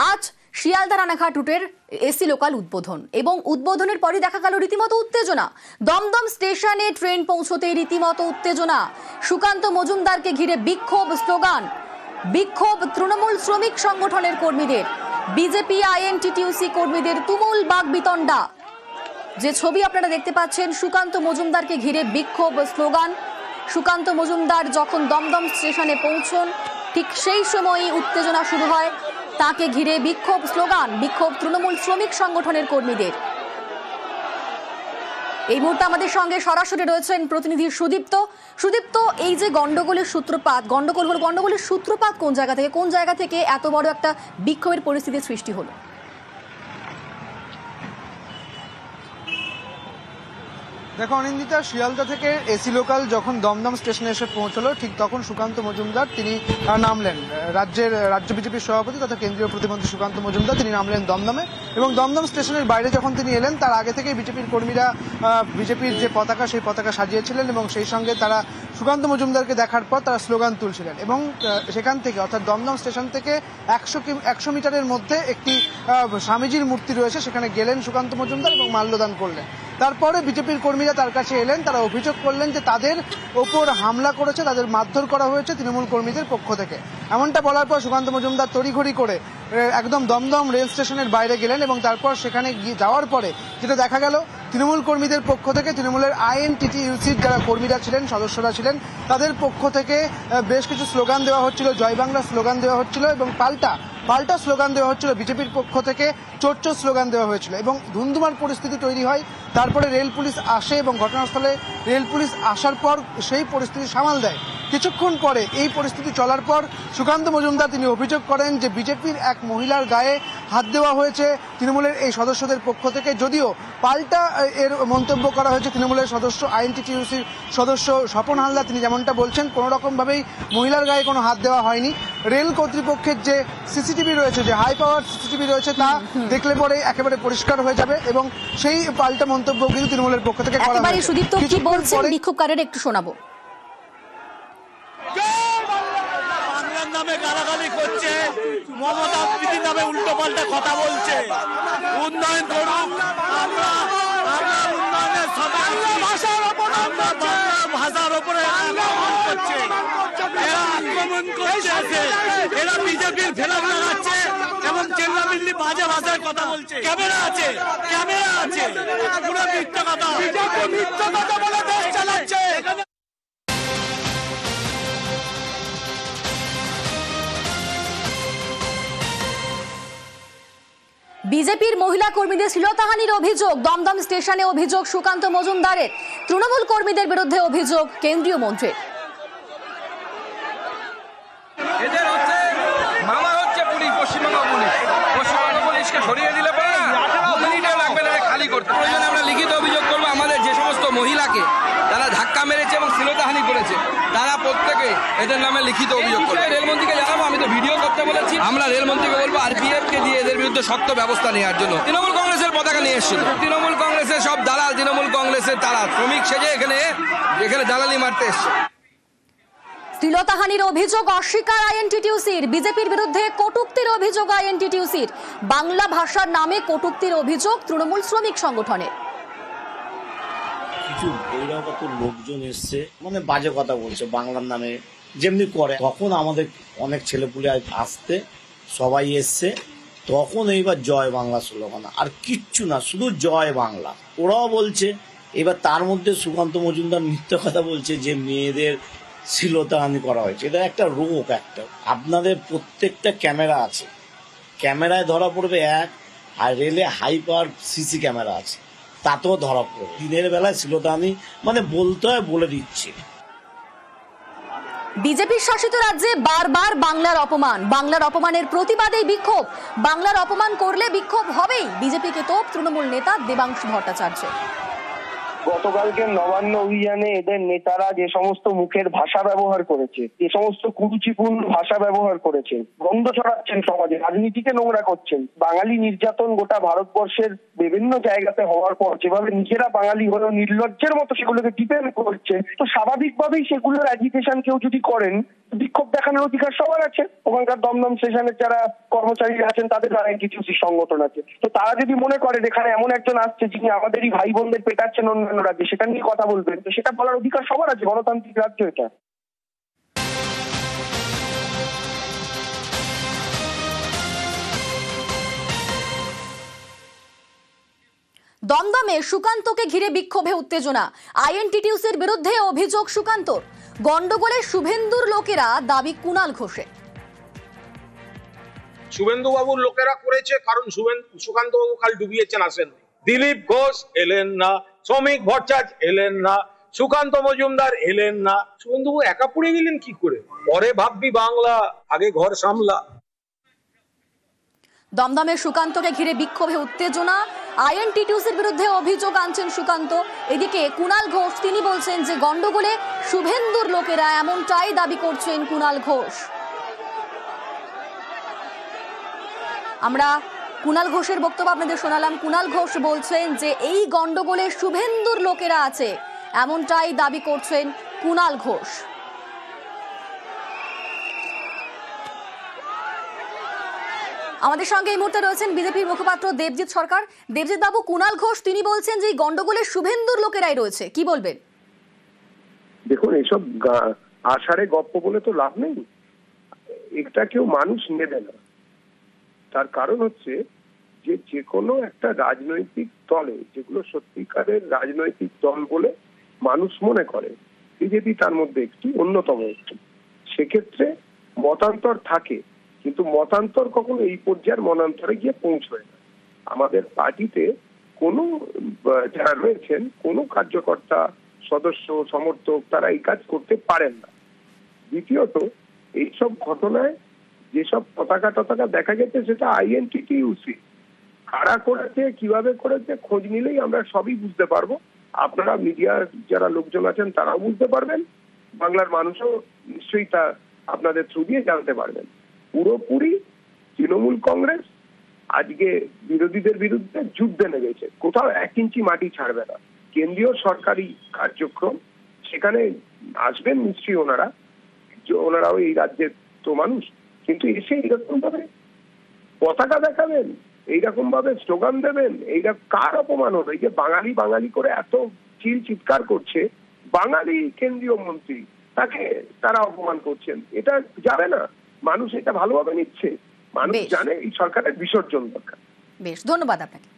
আজ শিয়ালদা রানাঘাট রুটের AC local উদ্বোধন এবং উদ্বোধনের পরই দেখা গেল রীতিমতো উত্তেজনা। দমদম স্টেশনে ট্রেন পৌঁছতেই রীতিমতো উত্তেজনা। সুকান্ত মজুমদারকে ঘিরে বিক্ষোভ, স্লোগান। বিক্ষোভ তৃণমূল শ্রমিক সংগঠনের কর্মীদের, বিজেপি আইএনটিটিউসি কর্মীদের তুমুল বাকবিতণ্ডা। যে ছবি আপনারা দেখতে পাচ্ছেন, সুকান্ত মজুমদারকে ঘিরে বিক্ষোভ, স্লোগান। সুকান্ত মজুমদার যখন দমদম স্টেশনে পৌঁছন ঠিক সেই সময়ই উত্তেজনা শুরু হয়। তাকে ঘিরে বিক্ষোভ, স্লোগান। বিক্ষোভ তৃণমূল শ্রমিক সংগঠনের কর্মীদের। এই মুহূর্তে আমাদের সঙ্গে সরাসরি রয়েছেন প্রতিনিধি সুদীপ্ত। সুদীপ্ত, এই যে গন্ডগোলের সূত্রপাত, গন্ডগোলের সূত্রপাত কোন জায়গা থেকে এত বড় একটা বিক্ষোভের পরিস্থিতির সৃষ্টি হলো? দেখো অনিন্দিতা, শিয়ালদা থেকে এসি লোকাল যখন দমদম স্টেশনে এসে পৌঁছলো ঠিক তখন সুকান্ত মজুমদার তিনি নামলেন। রাজ্য বিজেপির সভাপতি তথা কেন্দ্রীয় প্রতিমন্ত্রী সুকান্ত মজুমদার তিনি নামলেন দমদমে, এবং দমদম স্টেশনের বাইরে যখন তিনি এলেন তার আগে থেকেই বিজেপির কর্মীরা বিজেপির যে পতাকা সেই পতাকা সাজিয়েছিলেন এবং সেই সঙ্গে তারা সুকান্ত মজুমদারকে দেখার পর তারা স্লোগান তুলছিলেন। এবং সেখান থেকে অর্থাৎ দমদম স্টেশন থেকে 100 মিটারের মধ্যে একটি স্বামীজির মূর্তি রয়েছে, সেখানে গেলেন সুকান্ত মজুমদার এবং মাল্যদান করলেন। তারপরে বিজেপির কর্মীরা তার কাছে এলেন, তারা অভিযোগ করলেন যে তাদের ওপর হামলা করেছে, তাদের মারধর করা হয়েছে তৃণমূল কর্মীদের পক্ষ থেকে। এমনটা বলার পর সুকান্ত মজুমদার তড়িঘড়ি করে একদম দমদম রেল স্টেশনের বাইরে গেলেন এবং তারপর সেখানে যাওয়ার পরে যেটা দেখা গেল, তৃণমূল কর্মীদের পক্ষ থেকে তৃণমূলের আইএনটিটিইউসির যারা কর্মীরা ছিলেন, সদস্যরা ছিলেন, তাদের পক্ষ থেকে বেশ কিছু স্লোগান দেওয়া হচ্ছিল, জয় বাংলা স্লোগান দেওয়া হচ্ছিল এবং পাল্টা স্লোগান দেওয়া হচ্ছিল। বিজেপির পক্ষ থেকে চোর স্লোগান দেওয়া হয়েছিল এবং ধুন্ধুমার পরিস্থিতি তৈরি হয়। তারপরে রেল পুলিশ আসে এবং ঘটনাস্থলে রেল পুলিশ আসার পর সেই পরিস্থিতি সামাল দেয়। কিছুক্ষণ পরে এই পরিস্থিতি চলার পর সুকান্ত মজুমদার তিনি অভিযোগ করেন যে বিজেপির এক মহিলার গায়ে হাত দেওয়া হয়েছে তৃণমূলের এই সদস্যদের পক্ষ থেকে। যদিও পাল্টা এর মন্তব্য করা হয়েছে তৃণমূলের সদস্য আইএনটিটিইউসির সদস্য স্বপন হালদার, তিনি যেমনটা বলছেন কোনো রকমভাবেই মহিলার গায়ে কোনো হাত দেওয়া হয়নি। রেল কর্তৃপক্ষের যে সিসিটিভি রয়েছে, যে হাই পাওয়ার সিসিটিভি রয়েছে, তা দেখলে পরে একেবারে পরিষ্কার হয়ে যাবে এবং সেই পাল্টা মন্তব্য কিন্তু তৃণমূলের পক্ষ থেকে করা হয়েছে। সুদীপ্ত, কি বলছেন বিক্ষোভকারীরা একটু শোনাবো। বাংলার নামে গালাগালি করছে, মমতা দিদির নামে উল্টো পাল্টা কথা বলছে। উন্নয়ন করুক, আমরা উন্নয়নের ভাষার উপরে আক্রমণ করছে, এরা বিজেপির ফেরত লাগাচ্ছে এবং চেল্লামিল্লি বাজে ভাষায় কথা বলছে। ক্যামেরা আছে পুরো মিথ্যা কথা বলে দেশ চালাচ্ছে। বিজেপির মহিলা কর্মীদের শ্লীলতাহানির অভিযোগ দমদম স্টেশনে, অভিযোগ সুকান্ত মজুমদারের। তৃণমূল কর্মীদের বিরুদ্ধে অভিযোগ কেন্দ্রীয় মন্ত্রীর। এদের হচ্ছে মামা হচ্ছে পুলিশ, পশ্চিমবঙ্গ পুলিশকে সরিয়ে দিলে পরে না মিনিটে লাগবে না খালি করতে। প্রয়োজনে আমরা লিখিত অভিযোগ করবো। আমাদের যে সমস্ত মহিলাকে তারা ধাক্কা মেরেছে এবং শ্লীলতাহানি করেছে তারা প্রত্যেকে এদের নামে লিখিত অভিযোগ করবে। রেলমন্ত্রীকে জানাবো, আমি তো ভিডিও করতে বলেছি। আমরা রেলমন্ত্রীকে বলবো আরপিএফ কে দিয়ে এদের বিরুদ্ধে শক্ত ব্যবস্থা নেওয়ার জন্য। তৃণমূল কংগ্রেসের পতাকা নিয়ে এসেছিল, তৃণমূল কংগ্রেসের সব দালাল, তৃণমূল কংগ্রেসের তারা শ্রমিক সেজে এখানে দালালি মারতে এসছে। শ্লীলতাহানির অভিযোগ অস্বীকার আইএনটিটিইউসির। বিজেপির বিরুদ্ধে কটূক্তির অভিযোগ আইএনটিটিইউসির। বাংলা ভাষার নামে কটূক্তির অভিযোগ তৃণমূল শ্রমিক সংগঠনের। কিছু বহিরাগত লোকজন এসছে, মানে বাজে কথা বলছে বাংলার নামে, যেমনি করে। তখন আমাদের অনেক ছেলেপুলে আসতে সবাই এসছে, তখন এইবার জয় বাংলা স্লোগান, আর কিচ্ছু না, শুধু জয় বাংলা ওরাও বলছে। এবার তার মধ্যে সুকান্ত মজুমদার মিথ্যা কথা বলছে যে মেয়েদের শ্লীলতাহানি করা হয়েছে। এটা একটা রোগ। আপনাদের প্রত্যেকটা ক্যামেরা আছে, ক্যামেরায় ধরা পড়বে এক, আর রেলে হাই পাওয়ার সিসি ক্যামেরা আছে, তাতেও ধরা পড়বে। দিনের বেলায় শ্লীলতাহানি মানে বলতে হয়, বলে দিচ্ছে। বিজেপির শাসিত রাজ্যে বারবার বাংলার অপমানের প্রতিবাদে বিক্ষোভ। বাংলার অপমান করলে বিক্ষোভ হবেই, বিজেপিকে তোপ তৃণমূল নেতা দেবাংশু ভট্টাচার্য। গতকালকে নবান্ন অভিযানে এদের নেতারা যে সমস্ত মুখের ভাষা ব্যবহার করেছে, যে সমস্ত কুরুচিপূর্ণ ভাষা ব্যবহার করেছেন, গন্ধ ছড়াচ্ছেন সমাজে, রাজনীতিকে নোংরা করছেন, বাঙালি নির্যাতন গোটা ভারতবর্ষের বিভিন্ন জায়গাতে হওয়ার পর যেভাবে নিজেরা বাঙালি হলেও নির্লজ্জের মতো সেগুলোকে ডিপেন্ড করছে, তো স্বাভাবিকভাবেই সেগুলোর অ্যাজিটেশন কেউ যদি করেন, বিক্ষোভ দেখানোর অধিকার সবার আছে। ওখানকার দমদম স্টেশনের যারা কর্মচারীরা আছেন তাদের কিছু সংগঠন আছে, তো তারা যদি মনে করেন এখানে এমন একজন আসছে যিনি আমাদেরই ভাই বোনদের পেটাচ্ছেন অন্যান্য রাজ্যে, সেটা নিয়ে কথা বলবেন, তো সেটা বলার অধিকার সবার আছে, গণতান্ত্রিক রাজ্য এটা। দমদমে সুকান্তকে ঘিরে বিক্ষোভে উত্তেজনা, আইএনটিটিউসির বিরুদ্ধে অভিযোগ সুকান্তর। গন্ডগোলে শুভেন্দুর লোকেরা, দাবি কুণাল ঘোষের। শুভেন্দু বাবুর লোকেরা করেছে, কারণ সুকান্ত বাবু কাল ডুবিয়েছেন, আসেন। দিলীপ ঘোষ এলেন না, শ্রমিক ভট্টাচার্য এলেন না, সুকান্ত মজুমদার এলেন না। শুভেন্দু বাবু একা পড়ে গেলেন কি করে? পরে ভাববি বাংলা, আগে ঘর সামলা। দমদমে সুকান্তকে ঘিরে বিক্ষোভে উত্তেজনা, আইএনটিটিউসির বিরুদ্ধে অভিযোগ আনছেন সুকান্ত। এদিকে কুণাল ঘোষ তিনি বলছেন যে গন্ডগোলে শুভেন্দুর লোকেরা, এমনটাই দাবি করছেন কুণাল ঘোষ। আমরা কুণাল ঘোষের বক্তব্য আপনাদের শোনালাম। কুণাল ঘোষ বলছেন যে এই গন্ডগোলে শুভেন্দুর লোকেরা আছে, এমনটাই দাবি করছেন কুণাল ঘোষ। আমাদের সঙ্গে এই মুহূর্তে রয়েছেন বিজেপির মুখপাত্র দেবজিৎ সরকার। দেবজিৎ বাবু, কুণাল ঘোষ তিনি বলছেন যে এই গন্ডগোলে শুভেন্দুর লোকেরাই রয়েছে, কি বলবেন? দেখুন, এসব আষাঢ়ে গপ্প বলে তো লাভ নেই, এটা কেউ মানুষ নেবে না। তার কারণ হচ্ছে যে কোনো একটা রাজনৈতিক দলে, যেগুলো সত্যিকারের রাজনৈতিক দল বলে মানুষ মনে করে, বিজেপি তার মধ্যে একটি অন্যতম একটি, সেক্ষেত্রে মতান্তর থাকে, কিন্তু মতান্তর কখনো এই পর্যায়ের মনান্তরে গিয়ে পৌঁছয় না। আমাদের পার্টিতে কোনো যারা রয়েছেন, কোনো কার্যকর্তা, সদস্য, সমর্থক তারা এই কাজ করতে পারেন না। দ্বিতীয়ত, এইসব ঘটনায় যেসব পতাকা টতাকা দেখা গেছে সেটা আইএনটিটিউসি কারা করেছে, কিভাবে করেছে, খোঁজ নিলেই আমরা সবই বুঝতে পারবো। আপনারা মিডিয়ার যারা লোকজন আছেন তারাও বুঝতে পারবেন, বাংলার মানুষও নিশ্চয়ই তা আপনাদের থ্রু দিয়ে জানতে পারবেন। পুরোপুরি তৃণমূল কংগ্রেস আজকে বিরোধীদের বিরুদ্ধে যুদ্ধে নেমেছে, কোথাও 1 ইঞ্চি মাটি ছাড়বে না। কেন্দ্রীয় সরকারি কার্যক্রম সেখানে আসবেন নিশ্চয়ই ওনারাও এই রাজ্যের তো মানুষ, কিন্তু এসে এইরকম ভাবে পতাকা দেখাবেন, এইরকম ভাবে স্লোগান দেবেন, এইটা কার অপমান হবে? এই যে বাঙালি বাঙালি করে এত চিৎকার করছে, বাঙালি কেন্দ্রীয় মন্ত্রী, তাকে তারা অপমান করছেন, এটা যাবে না। মানুষ এটা ভালোভাবে নিচ্ছে, মানুষ জানে এই সরকারের বিসর্জন দরকার। বেশ, ধন্যবাদ আপনাকে।